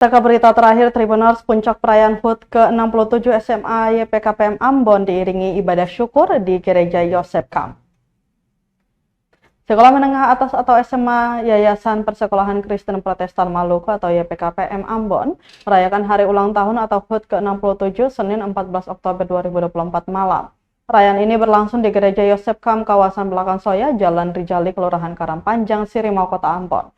Kita ke berita terakhir, Tribuners, puncak perayaan HUT ke-67 SMA YPKPM Ambon diiringi ibadah syukur di Gereja Yosef Kam. Sekolah Menengah Atas atau SMA Yayasan Persekolahan Kristen Protestan Maluku atau YPKPM Ambon merayakan hari ulang tahun atau HUT ke-67 Senin 14 Oktober 2024 malam. Perayaan ini berlangsung di Gereja Yosef Kam, kawasan Belakang Soya, Jalan Rijali, Kelurahan Karangpanjang, Sirimau, Kota Ambon.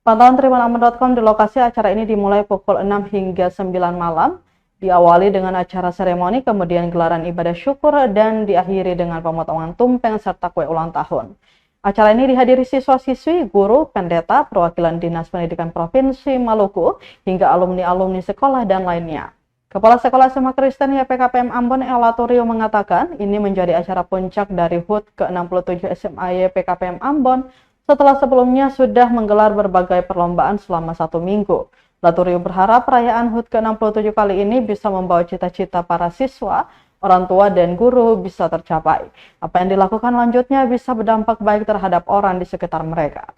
Pantauan tribunambon.com di lokasi acara ini dimulai pukul 6 hingga 9 malam, diawali dengan acara seremoni, kemudian gelaran ibadah syukur, dan diakhiri dengan pemotongan tumpeng serta kue ulang tahun. Acara ini dihadiri siswa-siswi, guru, pendeta, perwakilan Dinas Pendidikan Provinsi Maluku, hingga alumni-alumni sekolah dan lainnya. Kepala Sekolah SMA Kristen YPKPM Ambon, Elatorio, mengatakan ini menjadi acara puncak dari HUT ke-67 SMA YPKPM Ambon setelah sebelumnya sudah menggelar berbagai perlombaan selama 1 minggu. Laturio berharap perayaan HUT ke-67 kali ini bisa membawa cita-cita para siswa, orang tua, dan guru bisa tercapai. Apa yang dilakukan lanjutnya bisa berdampak baik terhadap orang di sekitar mereka.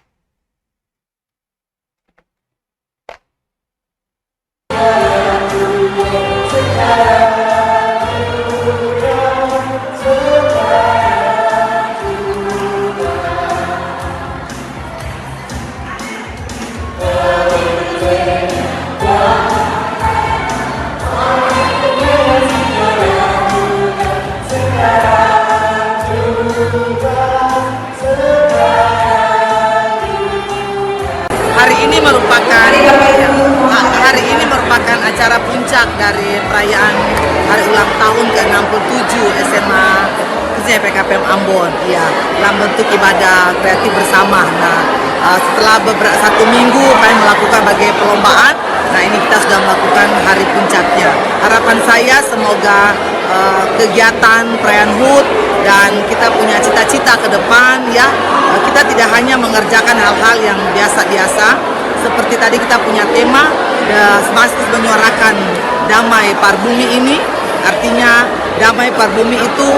Hari ini merupakan acara puncak dari perayaan hari ulang tahun ke-67 SMA YPKPM Ambon, ya, dalam bentuk ibadah kreatif bersama. Nah, setelah beberapa 1 minggu kami melakukan bagai perlombaan, nah ini kita sudah melakukan hari puncaknya. Harapan saya semoga kegiatan perayaan HUT dan kita punya cita-cita ke depan, ya, kita tidak hanya mengerjakan hal-hal yang biasa-biasa. Seperti tadi kita punya tema Semastis menyuarakan damai parbumi ini, artinya damai parbumi itu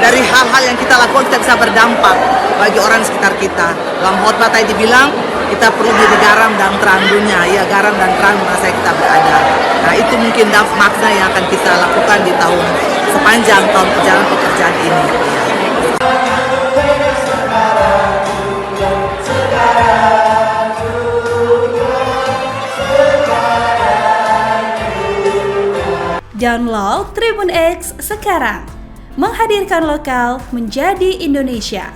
dari hal-hal yang kita lakukan kita bisa berdampak bagi orang sekitar kita. Dalam khotbah tadi dibilang kita perlu menjadi garam dan terang dunia, ya, garam dan terang masa kita berada. Nah, itu mungkin makna yang akan kita lakukan di sepanjang tahun perjalanan pekerjaan ini. Download Tribun X sekarang, menghadirkan lokal menjadi Indonesia.